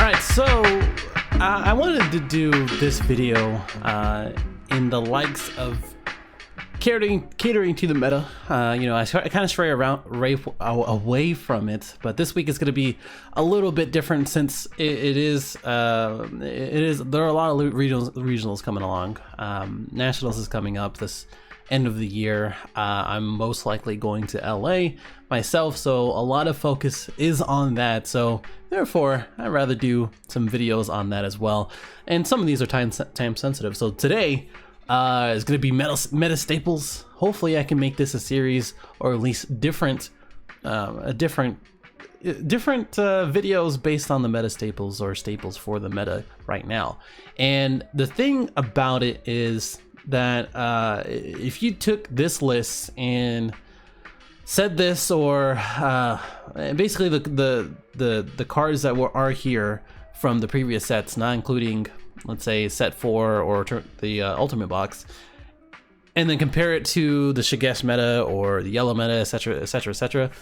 Alright, so I wanted to do this video in the likes of catering to the meta. I kind of stray away from it, but this week is going to be a little bit different since it is there are a lot of regionals coming along. Nationals is coming up this end of the year. I'm most likely going to LA myself, so a lot of focus is on that. So therefore, I'd rather do some videos on that as well. And some of these are time sensitive. So today is going to be meta staples. Hopefully, I can make this a series, or at least different videos based on the meta staples or staples for the meta right now. And the thing about it is that if you took this list and said this, or basically the cards that are here from the previous sets, not including, let's say, set 4 or the ultimate box, and then compare it to the Shigesh meta or the yellow meta, etc, etc,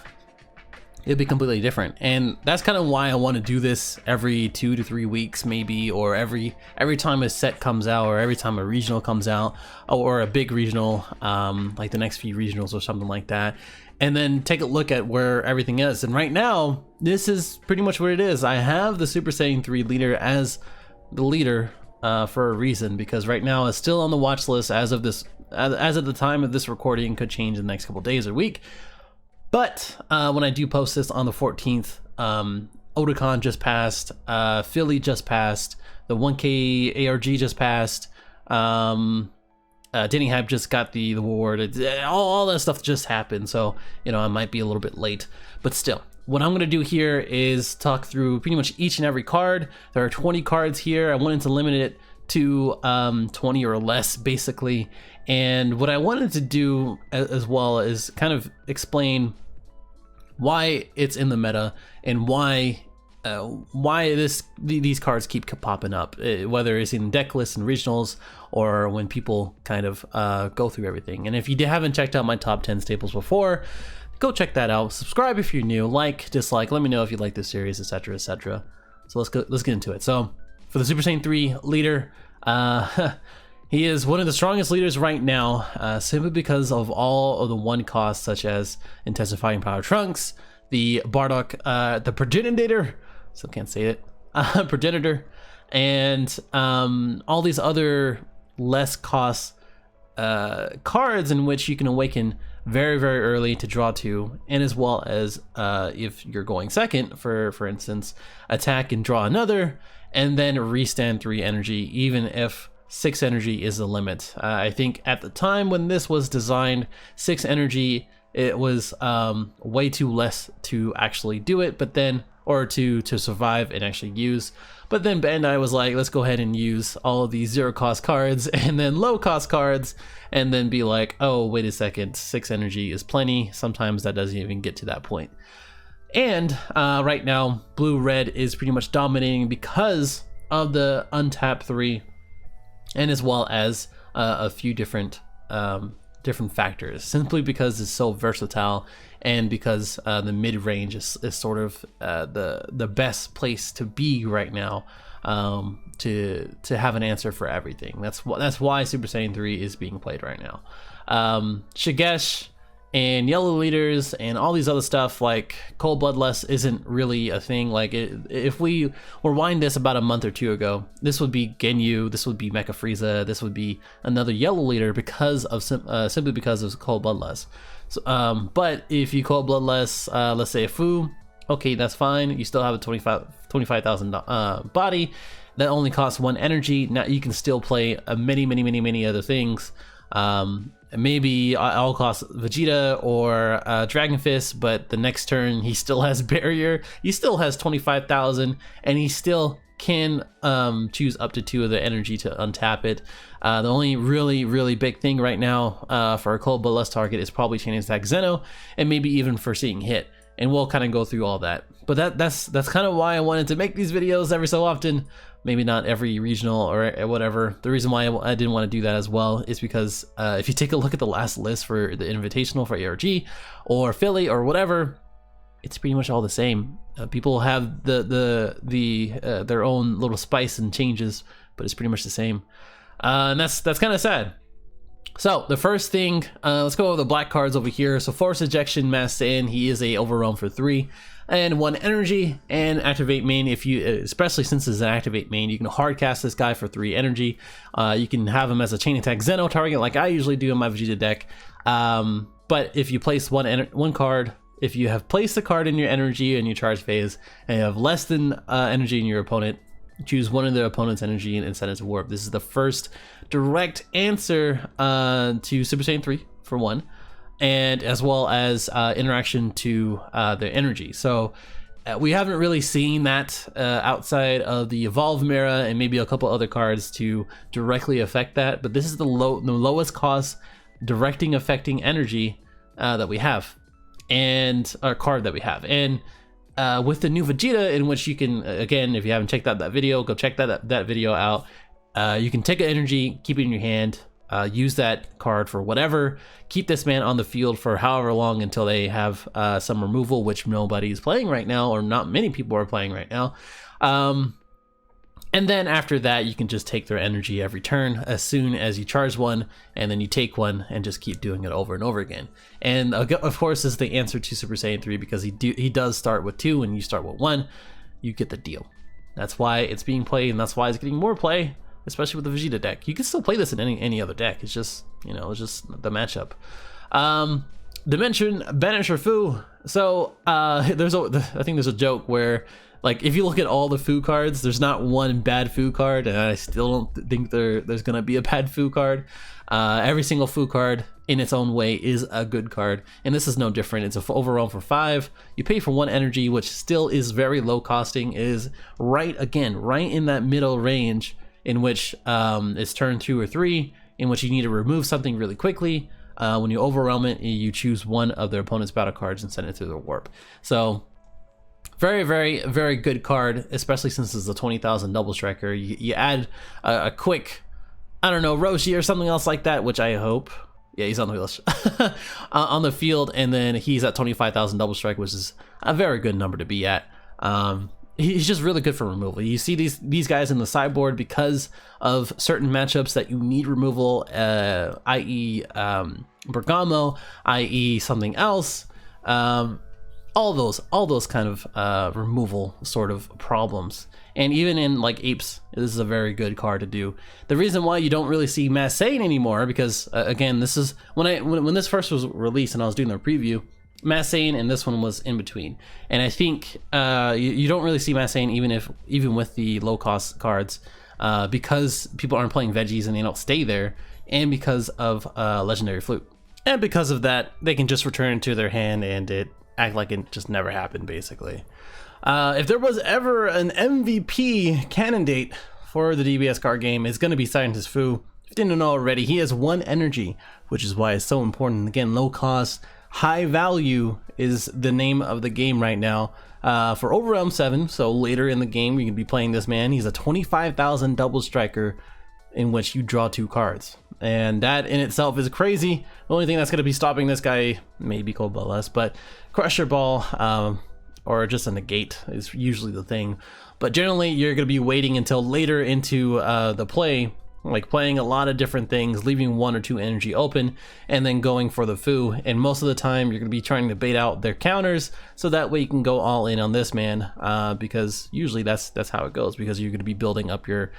it'd be completely different. And that's kind of why I want to do this every 2 to 3 weeks maybe, or every time a set comes out, or every time a regional comes out, or a big regional, like the next few regionals or something like that, and then take a look at where everything is. And right now, this is pretty much what it is. I have the Super Saiyan 3 leader as the leader for a reason, because right now it's still on the watch list as of the time of this recording. Could change in the next couple days or week. But when I do post this on the 14th, Otakon just passed, Philly just passed, the 1K ARG just passed, Denny Hype just got the award. All that stuff just happened, so I might be a little bit late, but still. What I'm going to do here is talk through pretty much each and every card. There are 20 cards here. I wanted to limit it to 20 or less, basically. And what I wanted to do as well is kind of explain why it's in the meta and why these cards keep popping up, whether it's in deck lists and regionals, or when people kind of go through everything. And if you haven't checked out my top 10 staples before, go check that out. Subscribe if you're new, like, dislike, let me know if you like this series, etc, etc. So let's get into it. So for the Super Saiyan 3 leader, he is one of the strongest leaders right now, simply because of all of the one costs, such as intensifying power trunks, the Bardock, the progenitor, still can't say it, progenitor, and all these other less cost cards in which you can awaken very, very early to draw 2, and as well as if you're going second, for instance, attack and draw another, and then restand 3 energy, even if 6 energy is the limit. I think at the time when this was designed, 6 energy, it was way too less to actually do it, but then, or to survive and actually use. But then Bandai was like, let's go ahead and use all of these 0 cost cards and then low cost cards, and then be like, oh, wait a second, 6 energy is plenty. Sometimes that doesn't even get to that point. And right now, blue-red is pretty much dominating because of the untapped 3, and as well as a few different factors, simply because it's so versatile, and because the mid-range is sort of the best place to be right now, to have an answer for everything. That's why Super Saiyan 3 is being played right now. Shigesh and yellow leaders and all these other stuff like Cold Bloodlust isn't really a thing. Like, if we rewind this about a month or 2 ago, this would be Genyu, this would be Mecha Frieza, this would be another yellow leader because of simply because of Cold Bloodlust. So, but if you Cold Bloodlust, let's say a Fu, okay, that's fine. You still have a 25,000 body that only costs 1 energy. Now you can still play many other things. Maybe I'll cost Vegeta or Dragon Fist, but the next turn he still has Barrier, he still has 25,000, and he still can choose up to 2 of the energy to untap it. The only really big thing right now for a Cold Bloodlust target is probably Chain Attack Zeno, and maybe even foreseeing hit, and we'll kind of go through all that. But that's kind of why I wanted to make these videos every so often. Maybe not every regional or whatever. The reason why I didn't want to do that as well is because if you take a look at the last list for the Invitational for ARG or Philly or whatever, it's pretty much all the same. People have their own little spice and changes, but it's pretty much the same. And that's kind of sad. So the first thing, let's go over the black cards over here. So Force Ejection, Mass Saiyan, he is a overwhelm for 3 and 1 energy, and activate main. If you, especially since it's an activate main, you can hard cast this guy for 3 energy. You can have him as a chain attack Zeno target like I usually do in my Vegeta deck. But if you place one card, if you have placed a card in your energy in your charge phase and you have less than energy in your opponent, choose one of their opponent's energy and send it to warp. This is the first direct answer to Super Saiyan 3 for 1, and as well as interaction to their energy. So we haven't really seen that outside of the Evolve Mirror and maybe a couple other cards to directly affect that, but this is the lowest cost directing affecting energy that we have, and our card that we have. And with the new Vegeta, in which you can, again, if you haven't checked out that video, go check that video out. You can take an energy, keep it in your hand, use that card for whatever, keep this man on the field for however long until they have some removal, which nobody's playing right now, or not many people are playing right now. And then after that, you can just take their energy every turn as soon as you charge one, and then you take one and just keep doing it over and over again. And of course, this is the answer to Super Saiyan 3 because he does start with 2 and you start with 1. You get the deal. That's why it's being played, and that's why it's getting more play, especially with the Vegeta deck. You can still play this in any other deck. It's just, you know, it's just the matchup. Dimension Banisher Fu. So I think there's a joke where, like, if you look at all the Fu cards, there's not one bad Fu card, and I still don't think there's gonna be a bad Fu card. Every single Fu card in its own way is a good card, and this is no different. It's an overall for 5. You pay for 1 energy, which still is very low costing, is right in that middle range in which it's turn 2 or 3, in which you need to remove something really quickly. When you overwhelm it, you choose one of their opponent's battle cards and send it through the warp. So very, very, very good card, especially since it's a 20,000 double striker. You add a quick, I don't know, Roshi or something else like that, which I hope. Yeah, he's on the list. On the field, and then he's at 25,000 double strike, which is a very good number to be at. He's just really good for removal. You see these guys in the sideboard because of certain matchups that you need removal, i.e. Bergamo, i.e. something else. All those kind of removal sort of problems. And even in like Apes, this is a very good card to do. The reason why you don't really see Mass Saiyan anymore, because again, this is when this first was released and I was doing the preview, Mass Saiyan and this one was in between. And I think you don't really see Mass Saiyan even with the low cost cards, because people aren't playing veggies and they don't stay there, and because of Legendary Flute. And because of that, they can just return to their hand and it act like it just never happened, basically. If there was ever an MVP candidate for the DBS card game, it's going to be Scientist Fu. If you didn't know already, he has 1 energy, which is why it's so important. Again, low cost, high value is the name of the game right now. For Overwhelm 7, so later in the game, you can be playing this man. He's a 25,000 double striker in which you draw 2 cards. And that in itself is crazy. The only thing that's going to be stopping this guy, maybe Cold Bloodlust, but Crusher Ball, or just a negate is usually the thing. But generally, you're going to be waiting until later into the play, like playing a lot of different things, leaving 1 or 2 energy open, and then going for the Fu. And most of the time, you're going to be trying to bait out their counters, so that way you can go all in on this man, because usually that's how it goes, because you're going to be building up your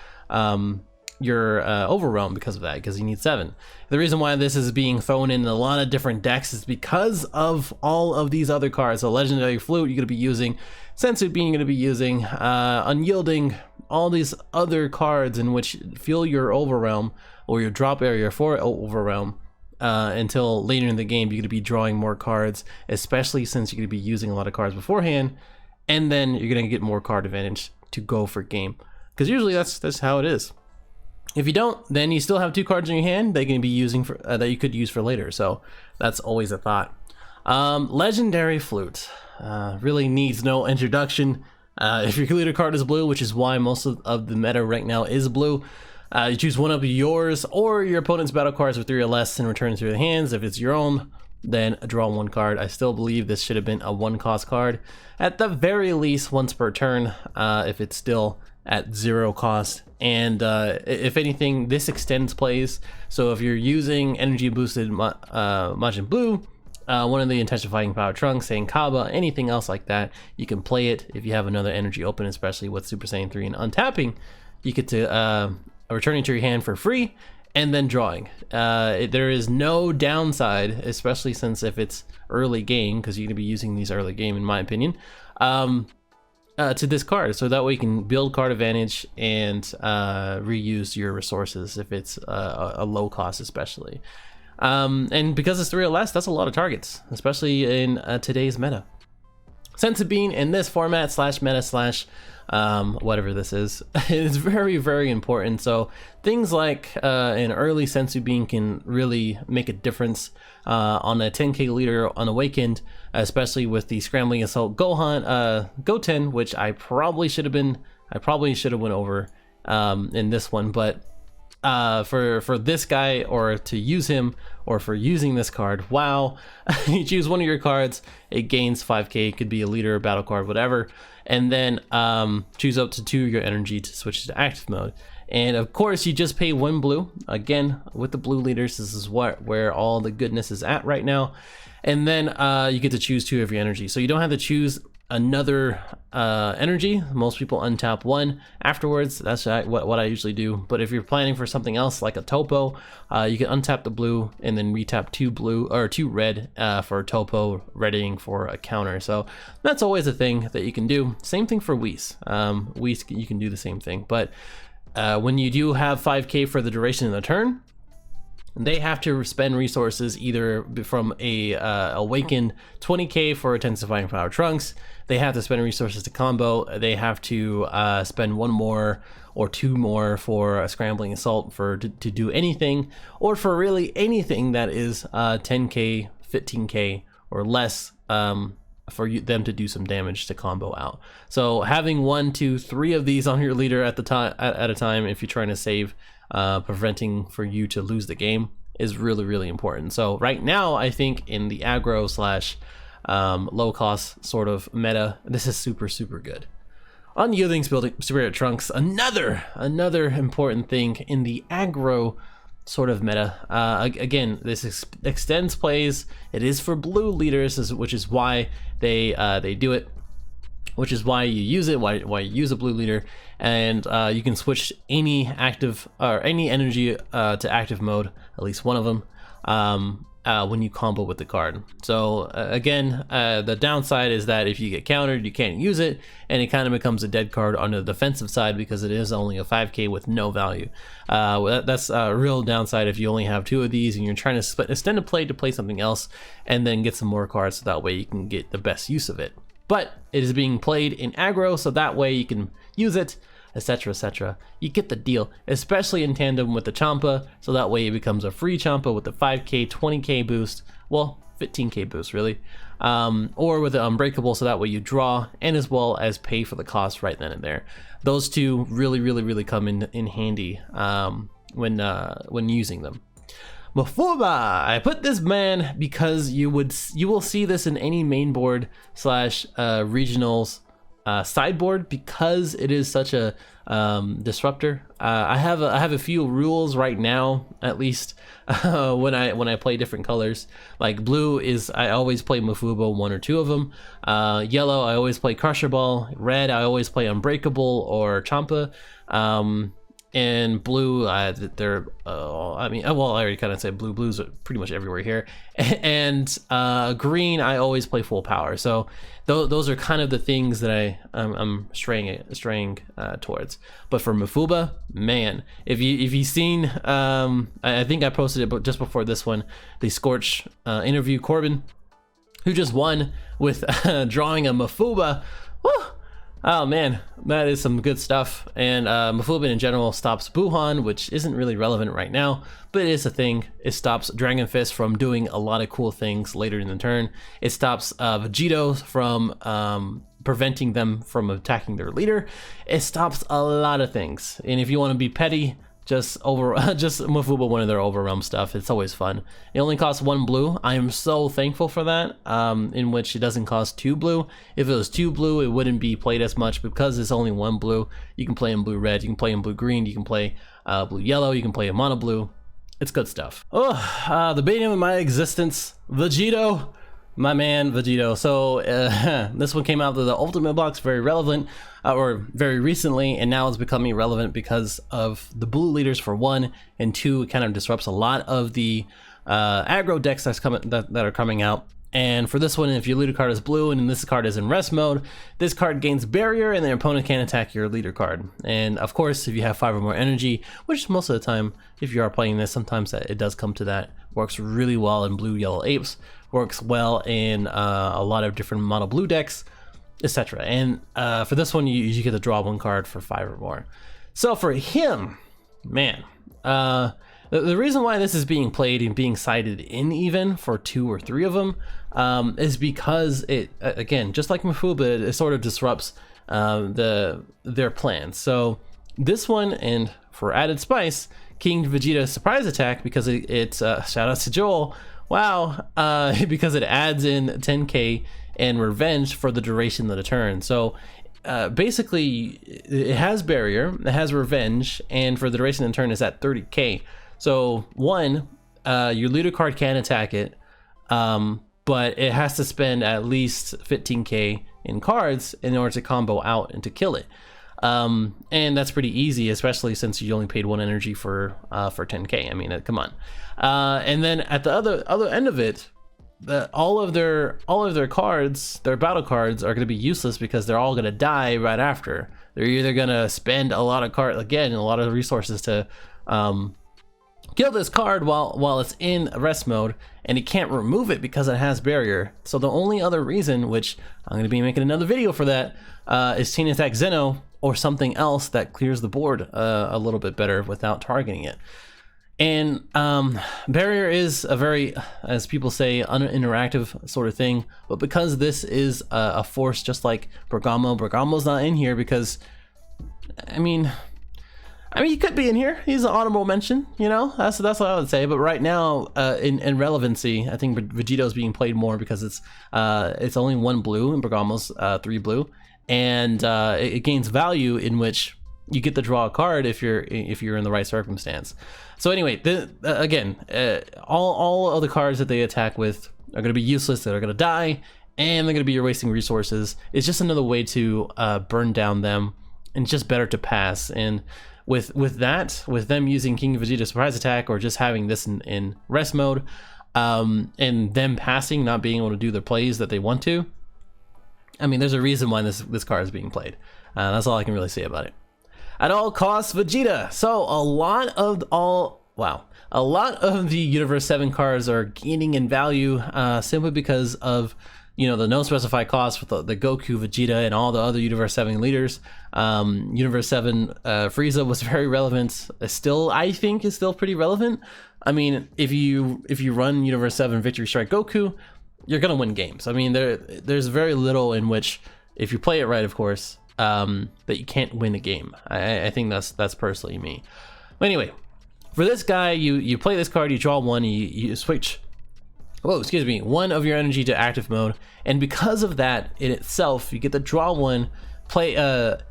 Overwhelm because of that, because you need 7. The reason why this is being thrown in a lot of different decks is because of all of these other cards. So Legendary Flute, you're going to be using Sensu Bean, you're going to be using Unyielding, all these other cards in which fuel your Overwhelm or your drop area for Overwhelm. Until later in the game, you're going to be drawing more cards, especially since you're going to be using a lot of cards beforehand, and then you're going to get more card advantage to go for game, because usually that's how it is. If you don't, then you still have 2 cards in your hand that you can be using for that you could use for later. So that's always a thought. Legendary Flute really needs no introduction. If your leader card is blue, which is why most of the meta right now is blue, you choose one of yours or your opponent's battle cards with 3 or less and return to your hands. If it's your own, then draw 1 card. I still believe this should have been a 1 cost card at the very least once per turn, if it's still at 0 cost. And if anything, this extends plays. So if you're using energy boosted Majin Blue, one of the intensifying power trunks, saying Kaba, anything else like that, you can play it if you have another energy open, especially with Super Saiyan 3 and untapping. You get to returning to your hand for free and then drawing. There is no downside, especially since if it's early game, because you're going to be using these early game in my opinion, to this card. So that way you can build card advantage and reuse your resources if it's a low cost especially. And because it's 3 or less, that's a lot of targets, especially in today's meta. Senzu Bean in this format slash meta slash whatever this is very, very important. So things like an early Senzu Bean can really make a difference on a 10k leader on Awakened, especially with the Scrambling Assault Goten, which I probably should have went over in this one, but for this guy, or to use him, or for using this card, wow. You choose one of your cards, it gains 5k, it could be a leader, battle card, whatever, and then choose up to 2 of your energy to switch to active mode. And of course you just pay 1 blue. Again, with the blue leaders, this is where all the goodness is at right now. And then you get to choose 2 of your energy, so you don't have to choose another energy. Most people untap 1 afterwards. That's what I usually do. But if you're planning for something else like a topo, you can untap the blue and then retap 2 blue or 2 red for a topo, readying for a counter. So that's always a thing that you can do. Same thing for Whis. Whis, you can do the same thing. But when you do have 5k for the duration of the turn, they have to spend resources either from a Awakened 20k for Intensifying Power Trunks. They have to spend resources to combo. They have to spend 1 more or 2 more for a Scrambling Assault to do anything, or for really anything that is 10k, 15k or less, for them to do some damage to combo out. So having 1, 2, 3 of these on your leader at a time, if you're trying to save, preventing for you to lose the game, is really, really important. So right now, I think in the aggro slash low cost sort of meta, this is super, super good. Unyielding Spirit Trunks, another important thing in the aggro sort of meta. Again, this extends plays. It is for blue leaders, which is why they do it, which is why you use it, why you use a blue leader. And you can switch any active or any energy to active mode, at least one of them, when you combo with the card. So again, the downside is that if you get countered, you can't use it, and it kind of becomes a dead card on the defensive side because it is only a 5k with no value. That's a real downside if you only have 2 of these and you're trying to extend a play to play something else and then get some more cards, so that way you can get the best use of it. But it is being played in aggro, so that way you can use it, etc, etc. You get the deal, especially in tandem with the Champa, so that way it becomes a free Champa with the 5k, 20k boost, well, 15k boost really, or with the Unbreakable, so that way you draw and as well as pay for the cost right then and there. Those two really come in handy when using them. Mafuba, I put this man because you will see this in any main board slash regionals sideboard, because it is such a disruptor. I have a few rules right now, at least when I play different colors. Like blue is, I always play Mafuba, 1 or 2 of them. Yellow, I always play Crusher Ball. Red, I always play Unbreakable or Champa. And blue, they're, I mean, well, I already kind of said blues are pretty much everywhere here. And green, I always play full power. So those are kind of the things that I'm straying towards. But for Mafuba, man, if you've seen, I think I posted it just before this one, the Scorch interview, Corbin, who just won with drawing a Mafuba. Woo! Oh man, that is some good stuff. And Mafuba in general stops Buhan, which isn't really relevant right now, but it is a thing. It stops Dragon Fist from doing a lot of cool things later in the turn. It stops Vegito from preventing them from attacking their leader. It stops a lot of things. And if you want to be petty, just just Mafuba one of their overwhelm stuff. It's always fun. It only costs 1 blue. I am so thankful for that, in which it doesn't cost 2 blue. If it was 2 blue, it wouldn't be played as much. Because it's only 1 blue, you can play in blue red, you can play in blue green, you can play blue yellow, you can play in mono blue. It's good stuff. Oh, the bane of my existence, Vegito. My man, Vegito. So this one came out with the ultimate box, very relevant, or very recently, and now it's becoming relevant because of the blue leaders for 1, and 2, it kind of disrupts a lot of the aggro decks that are coming out. And for this one, if your leader card is blue and this card is in rest mode, this card gains barrier and the opponent can't attack your leader card. And of course, if you have 5 or more energy, which most of the time, if you are playing this, sometimes it does come to that, works really well in blue yellow apes, works well in a lot of different mono blue decks, etc. And for this one, you get to draw 1 card for 5 or more. So for him, man, the reason why this is being played and being cited in even for 2 or 3 of them is because it, again, just like Mafuba, it sort of disrupts their plans. So this one, and for added spice, King Vegeta's surprise attack, because it's shout out to Joel, wow, because it adds in 10k and revenge for the duration of the turn. So basically it has barrier, it has revenge, and for the duration of the turn is at 30k. So 1, your leader card can attack it, but it has to spend at least 15k in cards in order to combo out and to kill it. And that's pretty easy, especially since you only paid 1 energy for 10k. I mean, come on. And then at the other end of it, all of their cards, their battle cards, are going to be useless because they're all going to die right after. They're either going to spend a lot of a lot of resources to kill this card while it's in rest mode, and it can't remove it because it has barrier. So the only other reason, which I'm going to be making another video for that, is Chain Attack Zeno or something else that clears the board a little bit better without targeting it. And barrier is a very, as people say, uninteractive sort of thing, but because this is a force just like Bergamo's not in here because, I mean, he could be in here. He's an honorable mention, you know. That's what I would say. But right now, in relevancy, I think Vegito's being played more because it's only 1 blue and Bergamo's 3 blue, and it gains value in which you get to draw a card if you're in the right circumstance. So anyway, again, all of the cards that they attack with are going to be useless. They're going to die, and they're going to be wasting resources. It's just another way to burn down them, and it's just better to pass. And with them using King Vegeta's surprise attack, or just having this in rest mode, and them passing, not being able to do the plays that they want to, I mean, there's a reason why this card is being played. That's all I can really say about it. At all costs, Vegeta. So a lot of the Universe 7 cards are gaining in value simply because of, you know, the no specified cost with the Goku, Vegeta, and all the other Universe 7 leaders. Universe 7 Frieza was very relevant. I think is still pretty relevant. I mean, if you run Universe 7 Victory Strike Goku, you're gonna win games. I mean, there's very little in which, if you play it right, of course, that you can't win a game. I think that's personally me. But anyway, for this guy, you play this card, you draw 1, you switch, one of your energy to active mode, and because of that in itself, you get to draw 1, play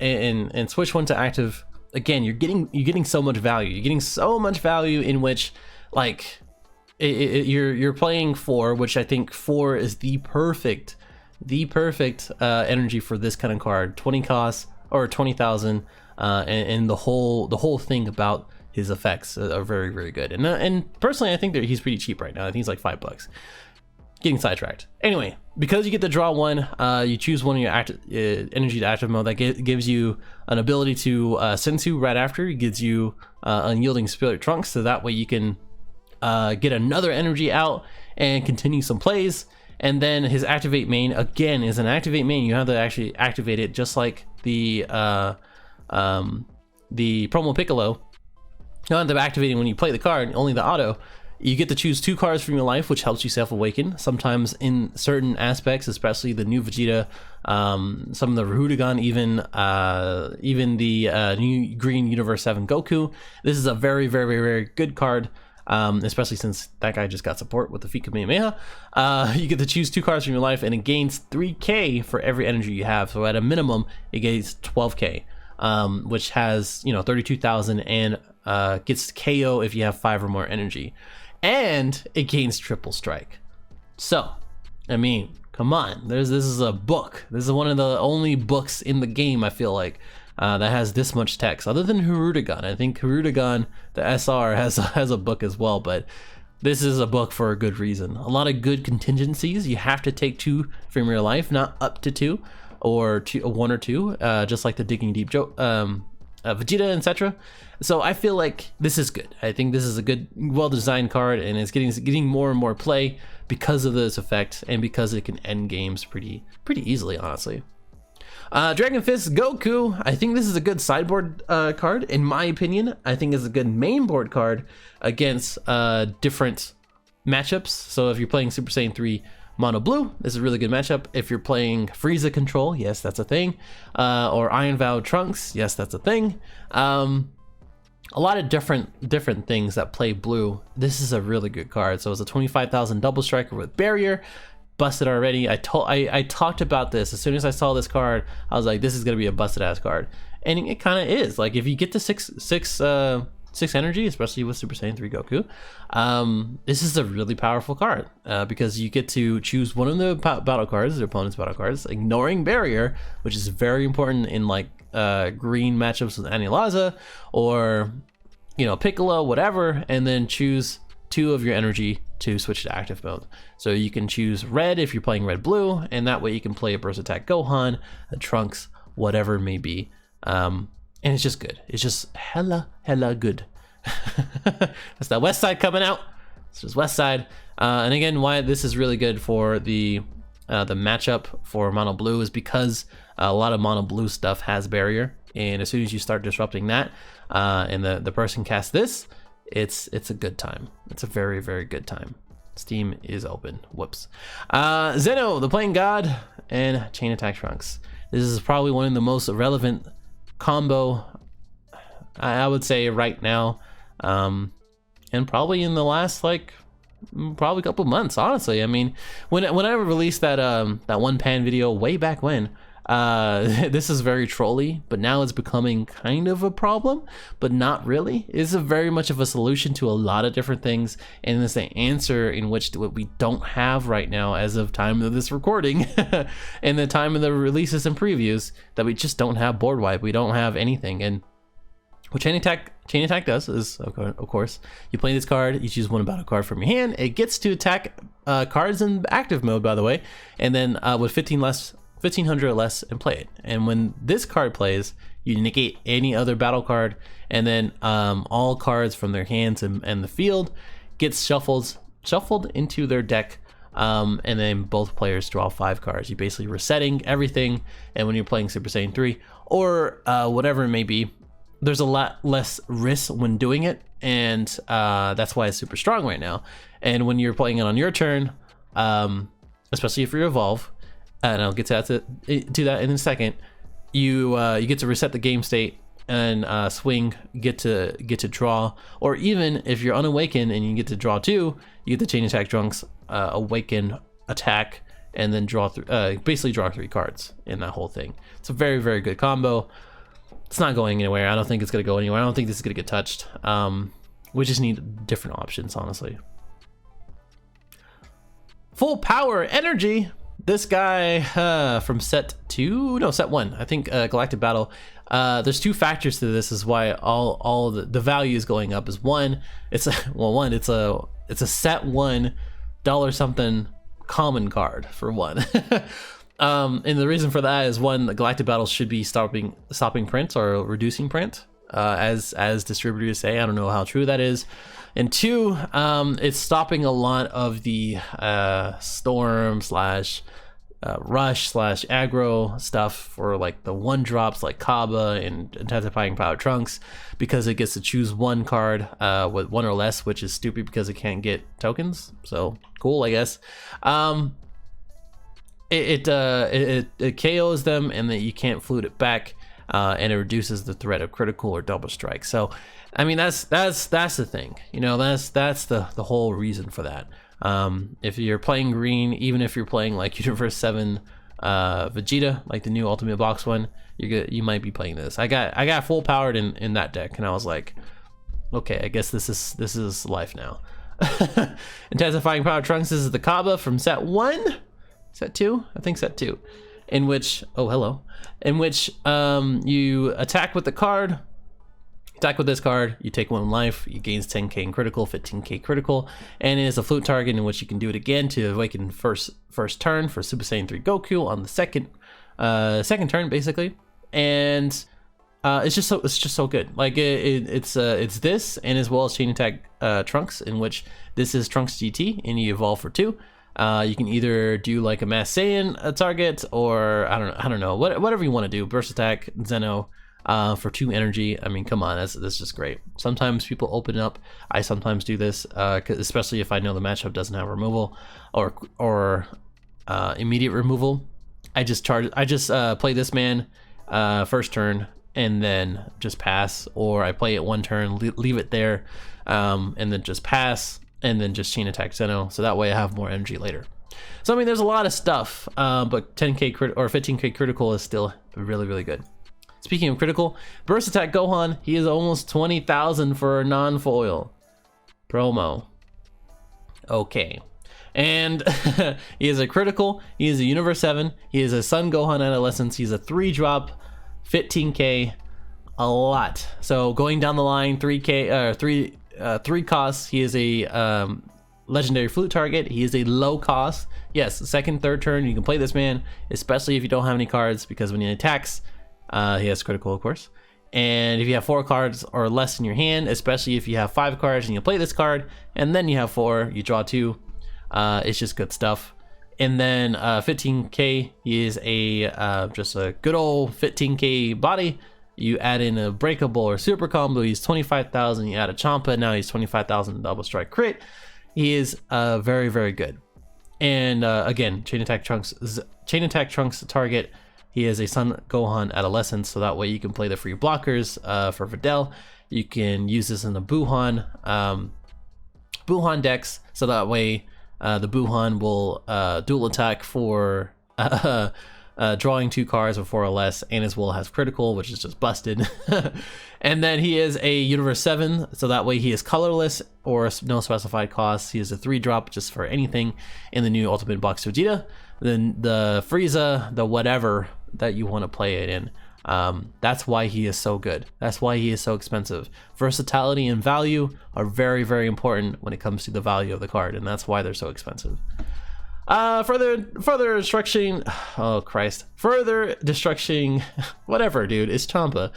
and switch 1 to active. Again, you're getting so much value. You're getting so much value in which, like, you're playing 4, which I think 4 is the perfect energy for this kind of card. 20 costs or 20,000, and the whole thing about his effects are very, very good. And personally, I think that he's pretty cheap right now. I think he's like $5. Getting sidetracked. Anyway, because you get to draw 1, you choose one of your energy to active mode. That gives you an ability to Sensu right after. It gives you Unyielding Spirit Trunks, so that way you can get another energy out and continue some plays. And then his activate main, again, is an activate main. You have to actually activate it, just like the Promo Piccolo. You don't have to activate it when you play the card, only the auto. You get to choose 2 cards from your life, which helps you self-awaken. Sometimes in certain aspects, especially the new Vegeta, some of the Rahudagon, even the new Green Universe 7 Goku. This is a very, very, very good card, especially since that guy just got support with the Fika Kamehameha. You get to choose 2 cards from your life, and it gains 3k for every energy you have. So at a minimum, it gains 12k, which has 32,000 and gets KO if you have 5 or more energy. And it gains triple strike. So, I mean, come on. This is a book. This is one of the only books in the game, I feel like, that has this much text. Other than Harudagon. I think Harudagon, the SR, has a book as well, but this is a book for a good reason. A lot of good contingencies. You have to take 2 from your life, not up to 2, or 1 or 2, just like the Digging Deep Vegeta, etc. So I feel like this is good. I think this is a good, well-designed card, and it's getting more and more play because of this effect and because it can end games pretty easily, honestly. Dragon Fist Goku. I think this is a good sideboard card, in my opinion. I think it's a good main board card against different matchups. So if you're playing Super Saiyan 3 Mono Blue, this is a really good matchup. If you're playing Frieza Control, yes, that's a thing. Or Iron Vow Trunks, yes, that's a thing. A lot of different things that play blue. This is a really good card. So it's a 25,000 double striker with barrier. Busted already. I talked about this as soon as I saw this card. I was like, this is gonna be a busted ass card, and it kind of is. Like if you get to six energy, especially with Super Saiyan 3 Goku, this is a really powerful card because you get to choose one of the battle cards, the opponent's battle cards, ignoring barrier, which is very important in like green matchups with Anilaza or Piccolo, whatever, and then choose 2 of your energy to switch to active mode. So you can choose red if you're playing red blue, and that way you can play a burst attack Gohan, a Trunks, whatever it may be. And it's just good. It's just hella good. That's that West Side coming out. It's just West Side. And again, why this is really good for the matchup for Mono Blue is because a lot of Mono Blue stuff has barrier, and as soon as you start disrupting that, and the person casts this, it's a good time. It's a very, very good time. Steam is open. Whoops. Zeno, the Playing God, and Chain Attack Trunks. This is probably one of the most relevant combo, I would say, right now, and probably in the last probably couple months, honestly. I mean, when I released that one pan video way back when, this is very trolly, but now it's becoming kind of a problem, but not really. It's a very much of a solution to a lot of different things, and it's the answer in which what we don't have right now as of time of this recording and the time of the releases and previews, that we just don't have board wipe. We don't have anything. And what Chain Attack does is, of course, you play this card, you choose one battle card from your hand, it gets to attack cards in active mode, by the way, and then with 1500 or less, and play it. And when this card plays, you negate any other battle card, and then all cards from their hands and the field gets shuffled into their deck, and then both players draw 5 cards. You're basically resetting everything, and when you're playing Super Saiyan 3 or whatever it may be, there's a lot less risk when doing it, and that's why it's super strong right now. And when you're playing it on your turn, especially if you evolve, and I'll get to that in a second, you get to reset the game state and swing, get to draw, or even if you're unawakened and you get to draw 2, you get the Chain Attack Trunks, awaken, attack, and then basically draw 3 cards in that whole thing. It's a very, very good combo. It's not going anywhere. I don't think it's gonna go anywhere. I don't think this is gonna get touched. We just need different options, honestly. Full Power Energy. This guy from set 1, I think, Galactic Battle. There's 2 factors to this is why all the value is going up. Is one, it's a set 1 dollar something common card for one. And the reason for that is, one, the Galactic Battle should be stopping print or reducing print, as distributors say. I don't know how true that is. And 2, it's stopping a lot of the storm / rush slash aggro stuff for like the 1-drops like Kaba and intensifying power trunks, because it gets to choose one card with 1 or less, which is stupid because it can't get tokens. So cool, I guess. It KOs them, and then you can't flute it back, and it reduces the threat of critical or double strike. So I mean, that's the thing, you know, that's the whole reason for that. If you're playing green, even if you're playing like Universe 7 Vegeta, like the new Ultimate Box one, you might be playing this. I got full powered in that deck, and I was like, okay, I guess this is life now. Intensifying Power Trunks, this is the Kaba from set 1, set 2, I think set 2, in which, oh hello, in which you attack with the card. Attack with this card, you take 1 life, you gains 10k in critical, 15k critical, and it is a flute target in which you can do it again to awaken first turn for Super Saiyan 3 Goku on the second turn, basically. And it's just so good. Like it's this, and as well as Chain Attack Trunks, in which this is Trunks GT, and you evolve for 2. You can either do like a Mass Saiyan target, or I don't know, whatever you want to do. Burst Attack, Zeno. For 2 energy. I mean, come on, that's just great. Sometimes people open up. I sometimes do this, especially if I know the matchup doesn't have removal or immediate removal. I just play this man first turn and then just pass, or I play it 1 turn, leave it there, and then just pass, and then just chain attack Zeno, so that way I have more energy later. So I mean, there's a lot of stuff, but 10k crit or 15k critical is still really good. Speaking of critical, Burst Attack Gohan, he is almost 20,000 for a non-foil promo. Okay. And he is a critical, he is a Universe 7, he is a Sun Gohan Adolescence, he's a 3-drop, 15k, a lot. So going down the line, 3 costs, he is a legendary flute target, he is a low cost. Yes, second, third turn, you can play this man, especially if you don't have any cards, because when he attacks, he has critical, of course. And if you have 4 cards or less in your hand, especially if you have 5 cards and you play this card, and then you have 4, you draw 2, it's just good stuff. And then 15k, he is just a good old 15k body. You add in a breakable or super combo, he's 25,000. You add a Champa, now he's 25,000 double strike crit. He is very good. And again, Chain Attack Trunks target. He is a Sun Gohan Adolescent, so that way you can play the free blockers for Videl. You can use this in the Buhan decks, so that way the Buhan will dual attack for drawing 2 cards with 4 or less, and as well has critical, which is just busted. And then he is a Universe 7, so that way he is colorless or no specified cost. He is a 3-drop just for anything in the new Ultimate Box Vegeta. Then the Frieza, the whatever that you want to play it in. That's why he is so good. That's why he is so expensive. Versatility and value are very important when it comes to the value of the card, and that's why they're so expensive. Further destruction. Oh Christ! Further destruction. Whatever, dude. It's Champa.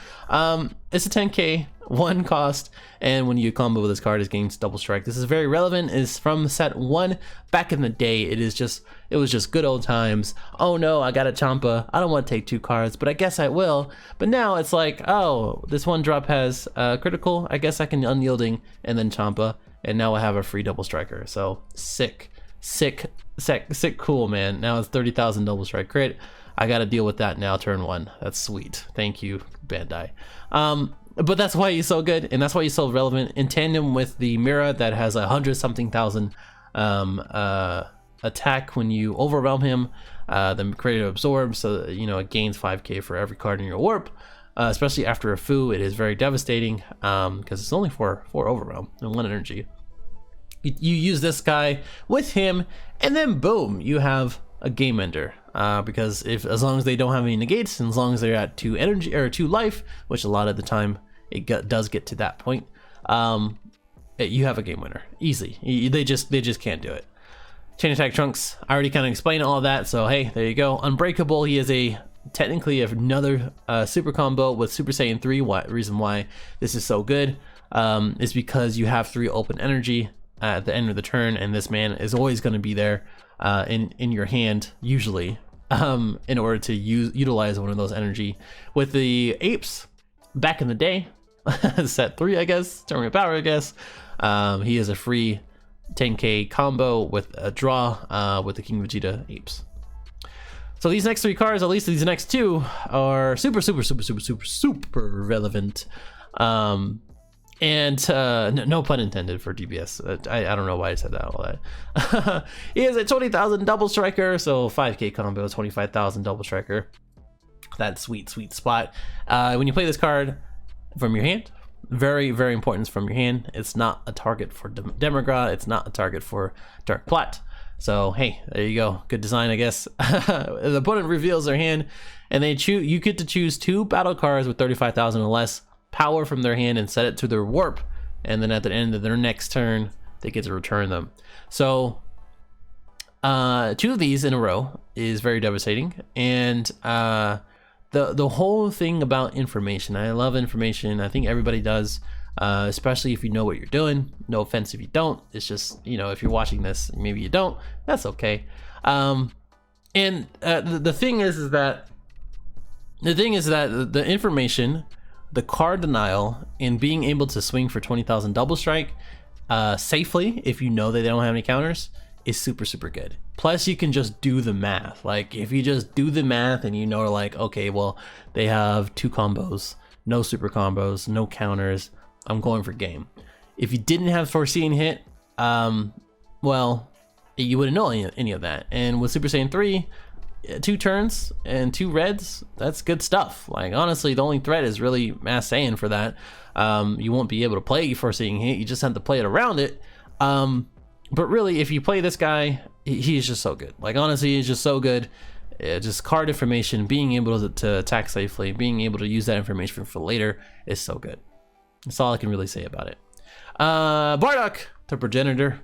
It's a 10k, 1 cost, and when you combo with this card, it gains double strike. This is very relevant. It's from set 1 back in the day. It was just good old times. Oh no, I got a Champa. I don't want to take 2 cards, but I guess I will. But now it's like, oh, this 1-drop has critical. I guess I can unyielding and then Champa, and now I have a free double striker. So sick, cool, man. Now it's 30,000 double strike crit. I got to deal with that now turn 1. That's sweet. Thank you, Bandai. But that's why he's so good, and that's why he's so relevant in tandem with the Mira that has 100-something thousand attack when you overwhelm him. The creator absorbs, so you know it gains 5k for every card in your warp. Especially after a Fu, it is very devastating because it's only 4 overwhelm and 1 energy. You use this guy with him, and then boom, you have a game ender. Because as long as they don't have any negates, and as long as they're at 2 energy or 2 life, which a lot of the time it does get to that point, you have a game winner easy. They just can't do it. Chain Attack Trunks, I already kind of explained all of that, so hey, there you go. Unbreakable, he is technically another super combo with Super Saiyan 3. Reason why this is so good is because you have 3 open energy at the end of the turn, and this man is always going to be there in your hand, usually in order to utilize one of those energy. With the apes back in the day, set 3, I guess, Tournament Power, I guess, he is a free 10k combo with a draw with the King Vegeta apes. So these next 3 cards, at least these next 2, are super relevant. And no pun intended for DBS. I don't know why I said that, all that. He is a 20,000 double striker, so 5k combo, 25,000 double striker. That sweet spot. When you play this card from your hand, very important from your hand. It's not a target for Demigra. It's not a target for Dark Plot. So hey, there you go. Good design, I guess. The opponent reveals their hand, and you get to choose 2 battle cards with 35,000 or less power from their hand and set it to their warp, and then at the end of their next turn they get to return them. So 2 of these in a row is very devastating. And the whole thing about information, I love information. I think everybody does, especially if you know what you're doing. No offense if you don't. It's just, you know, if you're watching this, maybe you don't, that's okay. And the thing is that the information, the card denial, and being able to swing for 20,000 double strike safely if you know that they don't have any counters is super good. Plus you can just do the math. Like if you just do the math and you know, like, okay, well, they have 2 combos, no super combos, no counters, I'm going for game. If you didn't have foreseen hit, well, you wouldn't know any of that. And with Super Saiyan 3, 2 turns and 2 reds, that's good stuff. Like honestly, the only threat is really Mass Saiyan for that. You won't be able to play foreseeing hit, you just have to play it around it. But really, if you play this guy, he's just so good. Like honestly, he's just so good. Just card information, being able to attack safely, being able to use that information for later is so good. That's all I can really say about it. Bardock, the progenitor.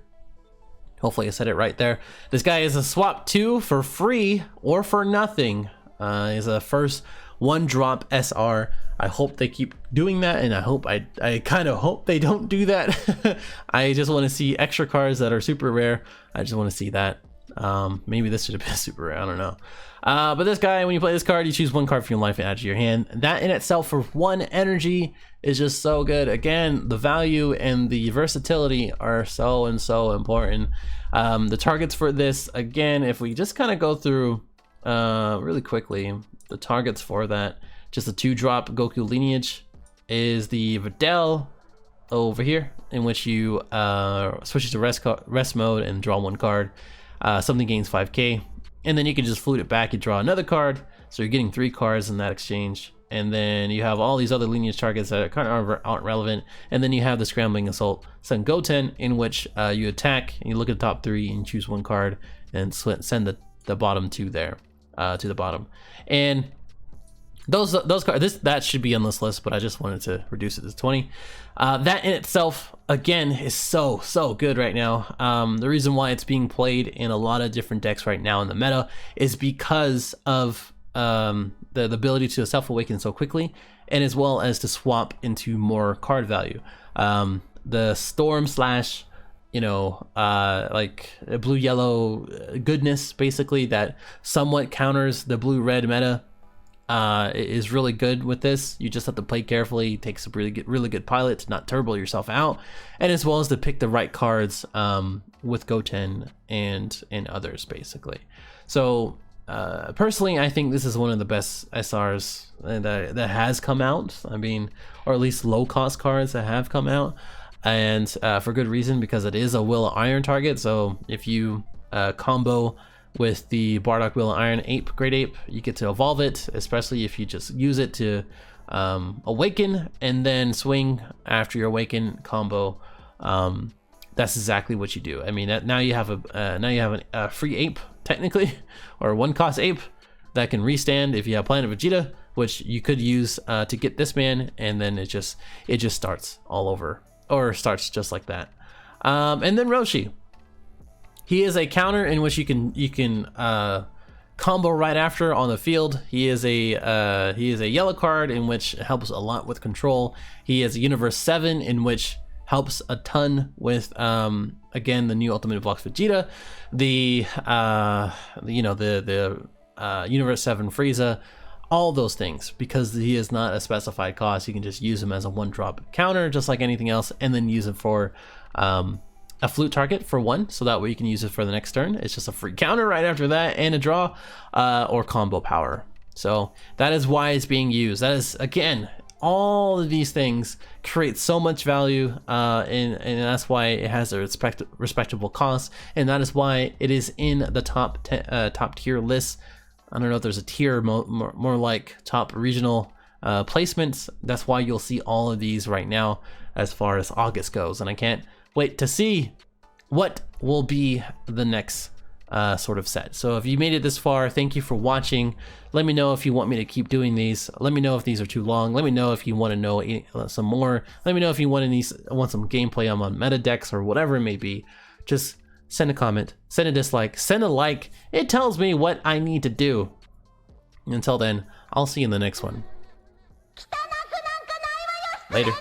Hopefully I said it right there. This guy is a swap 2 for free or for nothing. He's a first 1-drop SR. I hope they keep doing that, and I kind of hope they don't do that. I just want to see extra cards that are super rare. I just want to see that. Maybe this should have been super rare, I don't know. But this guy, when you play this card, you choose 1 card from your life and add to your hand. That in itself for 1 energy is just so good. Again, the value and the versatility are so important. The targets for this, again, if we just kind of go through really quickly, the targets for that, just a 2-drop Goku lineage is the Videl over here, in which you switch to rest mode and draw 1 card. Something gains 5k, and then you can just flute it back, you draw another card, so you're getting 3 cards in that exchange. And then you have all these other lineage targets that are kind of aren't relevant, and then you have the Scrambling Assault Sen Goten, in which you attack and you look at the top 3 and choose 1 card and send the bottom 2 there to the bottom. And those cards, that should be on this list, but I just wanted to reduce it to 20. That in itself, again, is so good right now. The reason why it's being played in a lot of different decks right now in the meta is because of the ability to self-awaken so quickly, and as well as to swap into more card value. The storm slash, you know, like blue yellow goodness, basically, that somewhat counters the blue red meta, is really good with this. You just have to play carefully. It takes a really good pilot to not turbo yourself out, and as well as to pick the right cards with Goten and others, basically. So personally, I think this is one of the best SRs that has come out. I mean, or at least low cost cards that have come out, and for good reason, because it is a Will of Iron target. So if you combo with the Bardock Will of Iron Ape, Great Ape, you get to evolve it, especially if you just use it to awaken and then swing after your awaken combo. That's exactly what you do. I mean, now you have a free ape, technically, or 1-cost ape that can restand if you have Planet Vegeta, which you could use to get this man, and then it just starts all over, or starts just like that. And then Roshi. He is a counter in which you can combo right after on the field. He is a yellow card in which helps a lot with control. He is a Universe 7 in which helps a ton with again, the new Ultimate Blocks Vegeta, the Universe 7 Frieza, all those things. Because he is not a specified cost, you can just use him as a 1-drop counter just like anything else, and then use it for a flute target for 1, so that way you can use it for the next turn. It's just a free counter right after that and a draw, or combo power. So that is why it's being used. That is, again, all of these things create so much value, and that's why it has a respectable cost, and that is why it is in the top tier list. I don't know if there's a tier, more like top regional placements. That's why you'll see all of these right now as far as August goes, and I can't wait to see what will be the next sort of set. So if you made it this far, thank you for watching. Let me know if you want me to keep doing these. Let me know if these are too long. Let me know if you want to know some more. Let me know if you want some gameplay on meta decks or whatever it may be. Just send a comment, send a dislike, send a like. It tells me what I need to do. Until then, I'll see you in the next one. Later.